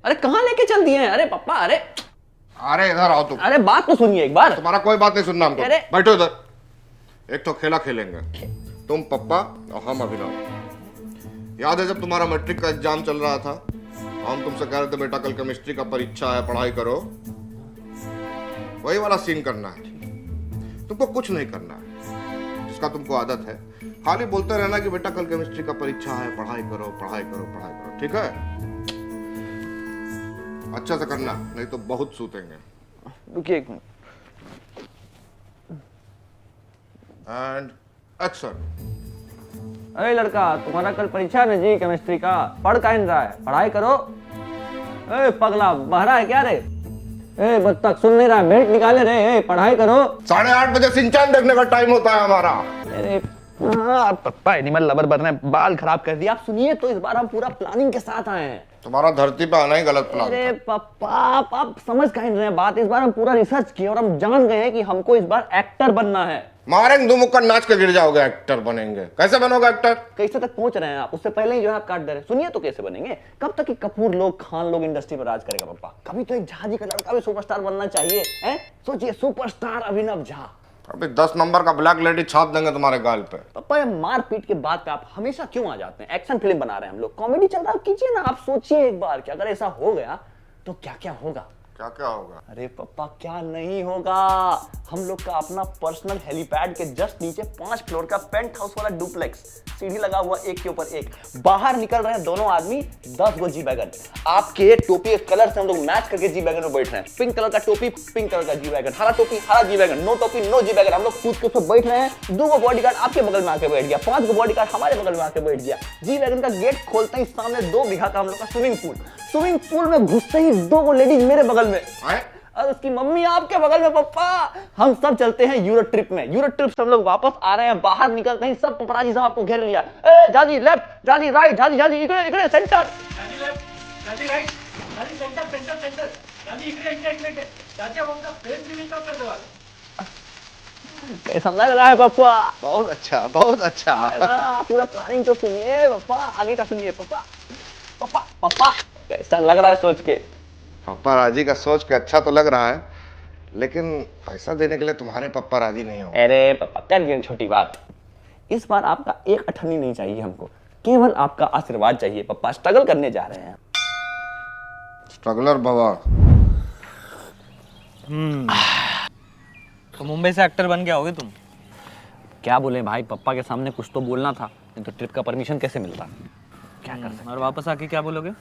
अरे कहाँ लेके चल दिए हैं? अरे पापा, अरे अरे इधर आओ तुम। अरे बात तो सुनिए एक बार। तुम्हारा कोई बात नहीं सुनना हमको। अरे बैठो इधर। एक तो खेला खेलेंगे, तुम पप्पा और हम अभिनव। याद है जब तुम्हारा मैट्रिक का एग्जाम चल रहा था, हम तुमसे कह रहे थे बेटा कल केमिस्ट्री का परीक्षा है, पढ़ाई करो। वही वाला सीन करना है। तुमको कुछ नहीं करना है, जिसका तुमको आदत है खाली बोलते रहना कि बेटा कल केमिस्ट्री का परीक्षा है, पढ़ाई करो पढ़ाई करो पढ़ाई करो, ठीक है? अच्छा से करना, नहीं तो बहुत सूतेंगे। रुकिए एक मिनट। And action. अरे लड़का, तुम्हारा कल परीक्षा है ना जी केमिस्ट्री का, पढ़ का रहा है, पढ़ाई करो। ए पगला, बहरा है क्या रे? ए बत्तख, सुन नहीं रहा, भेंट निकाले रे। ए पढ़ाई करो। 8:30 बजे सिंचान देखने का टाइम होता है हमारा। अरे पप्पा एनिमल लवर बन रहे हैं, बाल खराब कर दिया। आप सुनिए तो, इस बार हम पूरा प्लानिंग के साथ आए हैं। तुम्हारा धरती पे आना ही गलत प्लान अरे था। पप्पा, आप समझ कहीं नहीं रहे बात। इस बार हम पूरा रिसर्च किए और हम जान गए हैं कि हमको इस बार एक्टर बनना है। मारेंगे दो मुक्का, नाच के गिर जाओगे, एक्टर बनेंगे। कैसे बनोगे एक्टर? कैसे तक पहुंच रहे हैं आप? उससे पहले ही जो है आप काट दे रहे हैं। सुनिए तो कैसे बनेंगे। कब तक कि कपूर लोग, खान लोग इंडस्ट्री पर राज करेगा पप्पा? कभी तो एक झाजी का लड़का भी सुपरस्टार बनना चाहिए, हैं? सोचिए, सुपरस्टार अभिनव झा। अभी 10 नंबर का ब्लैक लेडी छाप देंगे तुम्हारे गाल पे। पप्पा ये मारपीट के बाद पे आप हमेशा क्यों आ जाते हैं? एक्शन फिल्म बना रहे हैं हम लोग, कॉमेडी चल रहा है, कीजिए ना। आप सोचिए एक बार कि अगर ऐसा हो गया तो क्या क्या होगा। क्या क्या होगा? अरे पप्पा, क्या नहीं होगा। हम लोग का अपना पर्सनल हेलीपैड के जस्ट नीचे 5 फ्लोर का पेंट हाउस वाला डुप्लेक्स, सीढ़ी लगा हुआ एक के ऊपर एक। बाहर निकल रहे हैं दोनों आदमी, 10 गो जी वैगन। आपके टोपी के कलर से हम लोग मैच करके जी वैगन में बैठ रहे हैं। पिंक कलर का टोपी, पिंक कलर का जी वैगन। हरा टोपी, हरा जी वैगन। नो टोपी, नो जी वैगन। हम लोग कूद के ऊपर बैठ रहे हैं। 2 गो बॉडीगार्ड आपके बगल में आके बैठ गया, 5 गो बॉडीगार्ड हमारे बगल में आके बैठ गया। जी वैगन का गेट खोलते ही सामने 2 बीघा का हम लोग का स्विमिंग पूल। स्विमिंग पूल में घुसते ही 2 गो लेडीज मेरे बगल में और उसकी मम्मी आपके बगल में। पप्पा, हम सब चलते हैं यूरो ट्रिप में। यूरो ट्रिप से हम लोग वापस आ रहे हैं, बाहर निकलते ही सब पपराजी साहब आपको घेर लिया। ए जाजी लेफ्ट, जाजी राइट, जाजी जाजी इकडे इकडे सेंटर, जाजी लेफ्ट, जाजी राइट, जाजी सेंटर सेंटर सेंटर, जाजी इकडे इकडे इकडे, जाजी अब हमका फ्रेम रिलीज कर दो। कैसा लग रहा है पप्पा? बहुत अच्छा, बहुत अच्छा। पूरा प्लानिंग तो सुनिए पप्पा, आगे का सुनिए पप्पा। पप्पा पप्पा कैसा लग रहा है सोच के? पप्पा राजी का सोच के अच्छा तो लग रहा है, लेकिन पैसा देने के लिए तुम्हारे पप्पा राजी नहीं हो। अरे पप्पा, कर लिए छोटी बात। इस बार आपका एक अठन्नी नहीं चाहिए हमको, केवल आपका आशीर्वाद चाहिए पप्पा। स्ट्रगल करने जा रहे हैं। स्ट्रगलर बाबा। तो मुंबई से एक्टर बन के आओगे तुम? क्या बोले भाई, पप्पा के सामने कुछ तो बोलना था, नहीं तो ट्रिप का परमिशन कैसे मिलता? क्या कर सकते? और वापस आके क्या बोलोगे?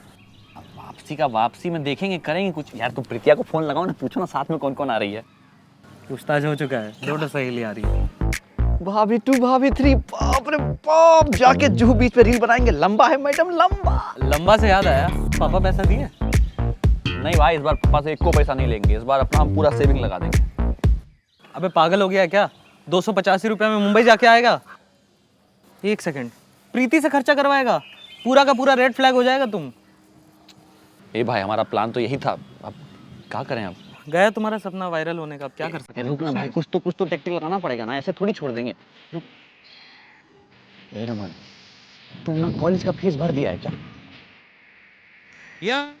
वापसी में देखेंगे, करेंगे कुछ। यार तुम प्रीतिया को फोन लगाओ ना, पूछो ना साथ में कौन कौन आ रही है। पूछताछ हो चुका है, 2 सहेली आ रही है। भाभी 2, भाभी 3, बाप रे बाप। जाके जुहू बीच पे रील बनाएंगे। लंबा है मैडम, लंबा। लंबा से याद आया, पापा पैसा दिए? नहीं भाई, इस बार पापा से 1 को पैसा नहीं लेंगे। इस बार अपना हम पूरा सेविंग लगा देंगे। अबे पागल हो गया है क्या? 285 रुपये में मुंबई जाके आएगा? 1 सेकंड, प्रीति से खर्चा करवाएगा? पूरा का पूरा रेड फ्लैग हो जाएगा तुम। ए भाई, हमारा प्लान तो यही था, अब क्या करें? अब गया तुम्हारा सपना वायरल होने का, अब क्या कर सकते हैं? रुक ना भाई, कुछ तो टेक्टिक लगाना पड़ेगा ना, ऐसे थोड़ी छोड़ देंगे। रुक। ए रमन, तुमने कॉलेज का फीस भर दिया है क्या? या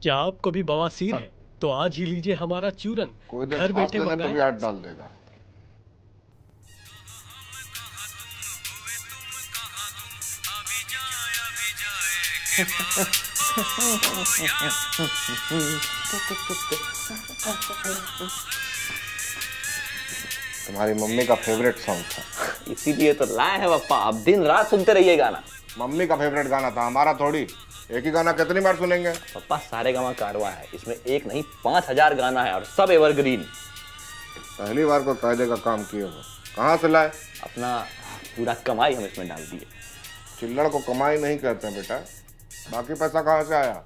क्या आपको भी बवासीर है तो आज ही लीजिए हमारा चूरन। कोई देर घर सांस बैठे लेने पे मंगाए। भी हाथ डाल देगा। तुम्हारी मम्मी का फेवरेट सॉन्ग था, इसीलिए तो लाए हैं पापा। अब दिन रात सुनते रहिए गाना। मम्मी का फेवरेट गाना था, हमारा थोड़ी। एक ही गाना कितनी बार सुनेंगे? पापा सारे गामा कारवा है, इसमें एक नहीं 5000 गाना है और सब एवरग्रीन। पहली बार को कायदे का काम किए हो, कहाँ से लाए? अपना पूरा कमाई हम इसमें डाल दिए। चिल्लड़ को कमाई नहीं कहते हैं बेटा। बाकी पैसा कहाँ से आया?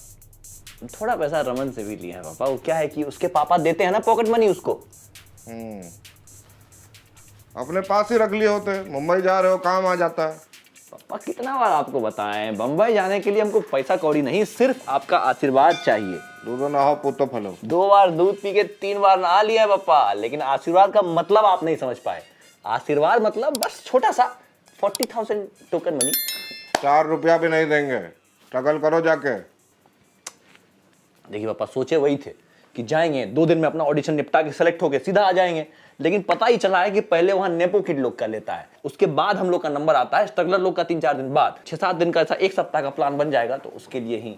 थोड़ा पैसा रमन से भी लिया है पापा। वो क्या है कि उसके पापा देते हैं ना पॉकेट मनी उसको। अपने पास ही रख लिए होते, मुंबई जा रहे हो काम आ जाता है। पापा कितना बार आपको बताएं, बंबई जाने के लिए हमको पैसा कौड़ी नहीं, सिर्फ आपका आशीर्वाद चाहिए। दूधो ना हो पुतो फलो। 2 बार दूध पी के 3 बार नहा लिया है पापा, लेकिन आशीर्वाद का मतलब आप नहीं समझ पाए। आशीर्वाद मतलब बस छोटा सा 40,000 टोकन मनी। 4 रुपया भी नहीं देंगे, स्ट्रगल करो जाके। देखिए पापा, सोचे वही थे कि जाएंगे 2 दिन में अपना ऑडिशन निपटा के सेलेक्ट होके सीधा आ जाएंगे, लेकिन पता ही चला है कि पहले वहां नेपो किड लोग का लेता है, उसके बाद हम लोग का नंबर आता है, स्ट्रगलर लोग का 3-4 दिन बाद। 6-7 दिन का ऐसा 1 सप्ताह का प्लान बन जाएगा, तो उसके लिए ही।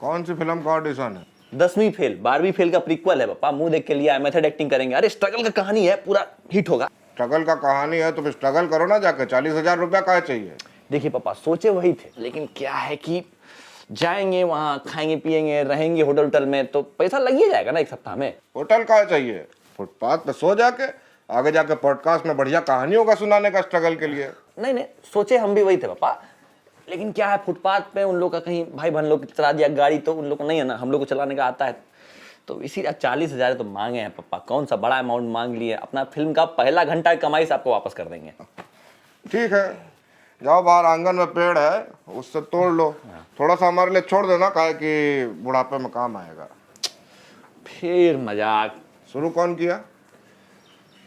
कौन सी फिल्म का ऑडिशन है? 10वीं फेल 12वीं फेल का प्रीक्वल है पापा, मुंह देख के लिया है, मेथड एक्टिंग करेंगे। अरे स्ट्रगल का कहानी है, पूरा हिट होगा। स्ट्रगल का कहानी है तो फिर स्ट्रगल करो ना जाके। 40,000 रुपया काहे चाहिए? देखिए पापा, सोचे वही थे, लेकिन क्या है कि जाएंगे वहां, खाएंगे पिएंगे, रहेंगे होटल में, तो पैसा लग ही जाएगा ना 1 सप्ताह में। होटल काहे चाहिए? फुटपाथ पे सो जाके, आगे जाके पॉडकास्ट में बढ़िया कहानी होगा सुनाने का स्ट्रगल के लिए। नहीं नहीं, सोचे हम भी वही थे पापा, लेकिन क्या है फुटपाथ पे उन लोग का कहीं भाई बहन लोग चला दिया गाड़ी, तो उन लोग को नहीं है ना, हम लोग को चलाने का आता है, तो इसीलिए 40,000 तो मांगे हैं पापा। कौन सा बड़ा अमाउंट मांग लिए, अपना फिल्म का पहला घंटा कमाई से आपको वापस कर देंगे। ठीक है, जाओ बाहर आंगन में पेड़ है, उससे तोड़ लो। थोड़ा सा हमारे लिए छोड़ देना, काहे कि बुढ़ापे में काम आएगा। फिर मजाक शुरू कौन किया?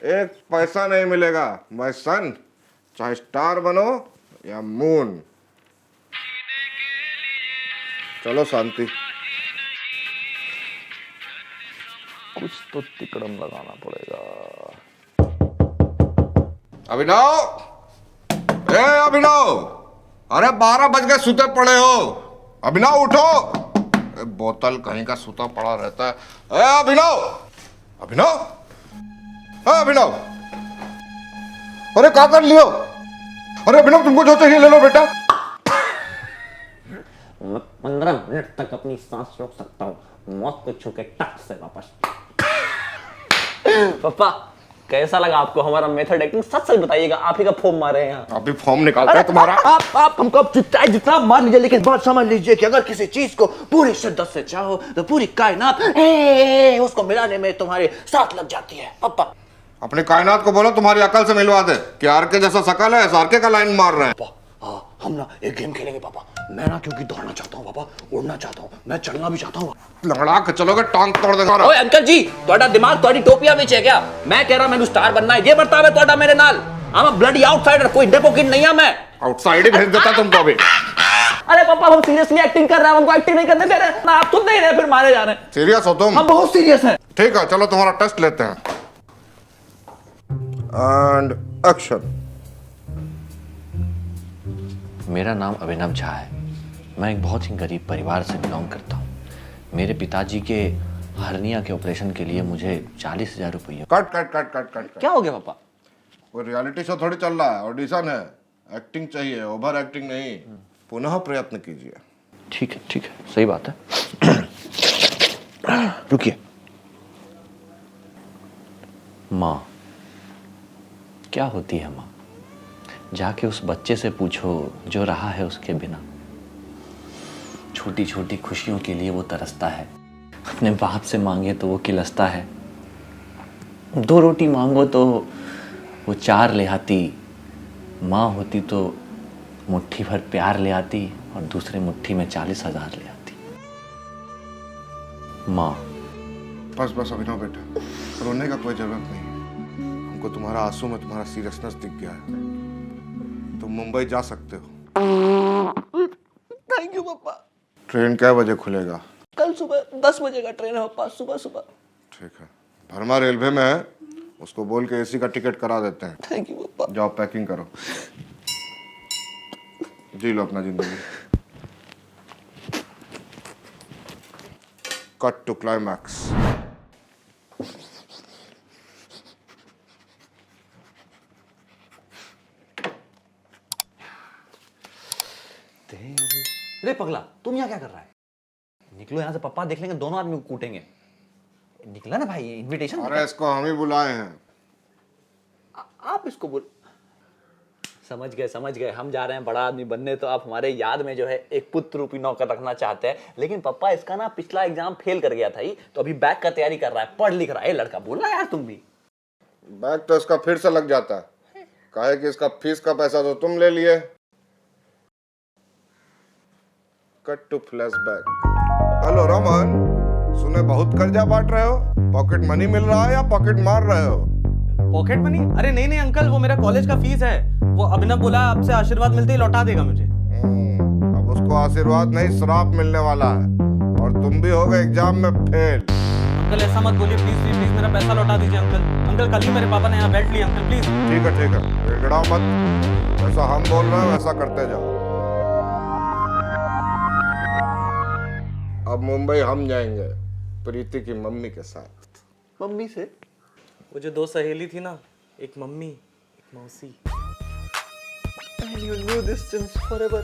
1 पैसा नहीं मिलेगा माय सन, चाहे स्टार बनो या मून। चलो शांति। कुछ तो तिकड़म लगाना पड़ेगा। अभिनव, ए अभिनव, अरे 12 बज गए, सुते पड़े हो। अभिनव उठो। बोतल कहीं का सुता पड़ा रहता है। ए अभिनव, अभिनव, ए अभिनव, अरे क्या कर लियो? अरे अभिनव, तुमको जो चाहिए ले लो बेटा। मैं 15 मिनट तक अपनी सांस रोक सकता हूँ, मौत को छू के टक से वापस। पापा कैसा लगा आपको हमारा मेथड एक्टिंग? सच सच बताइएगा, आप ही का फॉर्म मारे हैं यहाँ। अभी फॉर्म निकालते हैं तुम्हारा। आप हमको जितना मार लीजिए, लेकिन बात समझ लीजिए कि अगर किसी चीज को पूरी शिद्दत से चाहो तो पूरी कायनात उसको मिलाने में तुम्हारे साथ लग जाती है। पापा अपनी कायनात को बोलो तुम्हारी अकल से मिलवा दे कि आरके जैसा शकल है, आरके का लाइन मार रहे हैं। हम ना एक गेम खेलेंगे पापा। मैं ना क्योंकि दौड़ना चाहता हूँ पापा, उड़ना चाहता हूँ, मैं चलना भी चाहता हूँ। लंगड़ा के चलोगे टांग तोड़ देगा। ओए अंकल जी, ਤੁਹਾਡਾ दिमाग ਤੁਹਾਡੀ टोपिया ਵਿੱਚ है क्या? मैं कह रहा मैंने स्टार बनना है, ये बर्ताव है ਤੁਹਾਡਾ मेरे नाल। I'm a bloody outsider, कोई डेपो किड नहीं है मैं। आउटसाइड ही भेज देता तुमको अभी। अरे पापा हम सीरियसली एक्टिंग कर रहे हैं, हमको एक्टिंग नहीं करने दे रहे ना, आप सुन नहीं रहे फिर मारे जा रहे हैं। सीरियस हो तुम? हम बहुत सीरियस हैं। ठीक है, चलो तुम्हारा टेस्ट लेते हैं। And action. मेरा नाम अभिनव झा है। मैं एक बहुत ही गरीब परिवार से बिलोंग करता हूँ। मेरे पिताजी के हर्निया के ऑपरेशन के लिए मुझे 40,000 रुपये। Cut cut cut cut cut. क्या हो गया पापा? कोई रियलिटी शो थोड़ी चल रहा है, ऑडिशन है, एक्टिंग चाहिए, ओवर एक्टिंग नहीं। पुनः प्रयत्न कीजिए। ठीक है, सही बात है। रुकिए। माँ क्या होती है माँ? जाके उस बच्चे से पूछो जो रहा है उसके बिना। छोटी छोटी खुशियों के लिए वो तरसता है, अपने बाप से मांगे तो वो किलसता है, 2 रोटी मांगो तो वो 4 ले आती। माँ होती तो मुट्ठी भर प्यार ले आती और दूसरे मुट्ठी में 40,000 ले आती। माँ बस अभिनव बेटा, रोने का कोई जरूरत नहीं है। हमको तुम्हारा आंसू में तुम्हारा सीरियसनेस दिख गया है। तुम मुंबई जा सकते हो। थैंक यू पापा। ट्रेन क्या बजे खुलेगा? कल सुबह 10 बजे का ट्रेन है पापा, सुबह। ठीक है, भरमा रेलवे में है, उसको बोल के एसी का टिकट करा देते हैं। थैंक यू पापा। जाओ पैकिंग करो, जी लो अपना जिंदगी। Cut to climax. रे पगला, तुम यहाँ क्या कर रहा है? निकलो यहाँ से, पापा देख लेंगे, दोनों आदमी को कूटेंगे। निकला ना भाई, इनविटेशन। अरे इसको हम ही बुलाए हैं। आप इसको बोल। समझ गए, हम जा रहे हैं बड़ा आदमी बनने, तो आप हमारे याद में जो है एक पुत्र रूपी नौकर रखना चाहते हैं। लेकिन पापा इसका ना पिछला एग्जाम फेल कर गया था ही, तो अभी बैक का तैयारी कर रहा है, पढ़ लिख रहा है। लड़का बोलना यार तुम भी। बैग तो इसका फिर से लग जाता है, काहे कि इसका फीस का पैसा तो तुम ले लिए। Cut to flashback. Hello Raman, सुने बहुत कर्जा बांट रहे हो, पॉकेट मनी मिल रहा है या पॉकेट मार रहे हो? Pocket money? अरे नहीं नहीं अंकल, वो मेरा कॉलेज का फीस है। वो अभिनव बोला आपसे आशीर्वाद मिलते ही लौटा देगा मुझे। अब उसको आशीर्वाद नहीं श्राप मिलने वाला है, और तुम भी हो गए एग्जाम में फेल। अंकल ऐसा मत बोलिए, प्लीज प्लीज प्लीज मेरा पैसा लौटा दीजिए अंकल। अंकल कल ही मेरे पापा ने यहाँ बेल्ट लिया अंकल, प्लीज। ठीक है, गिड़गिड़ाओ मत, जैसा हम बोल रहे हैं वैसा करते जाओ। अब मुंबई हम जाएंगे प्रीति की मम्मी के साथ। मम्मी से? वो जो दो सहेली थी ना, एक मम्मी एक मौसी। And you knew this since forever.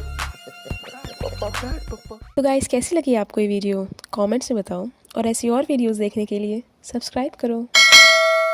पापा। तो गाइस कैसी लगी आपको ये वीडियो कमेंट्स में बताओ, और ऐसी और वीडियोस देखने के लिए सब्सक्राइब करो।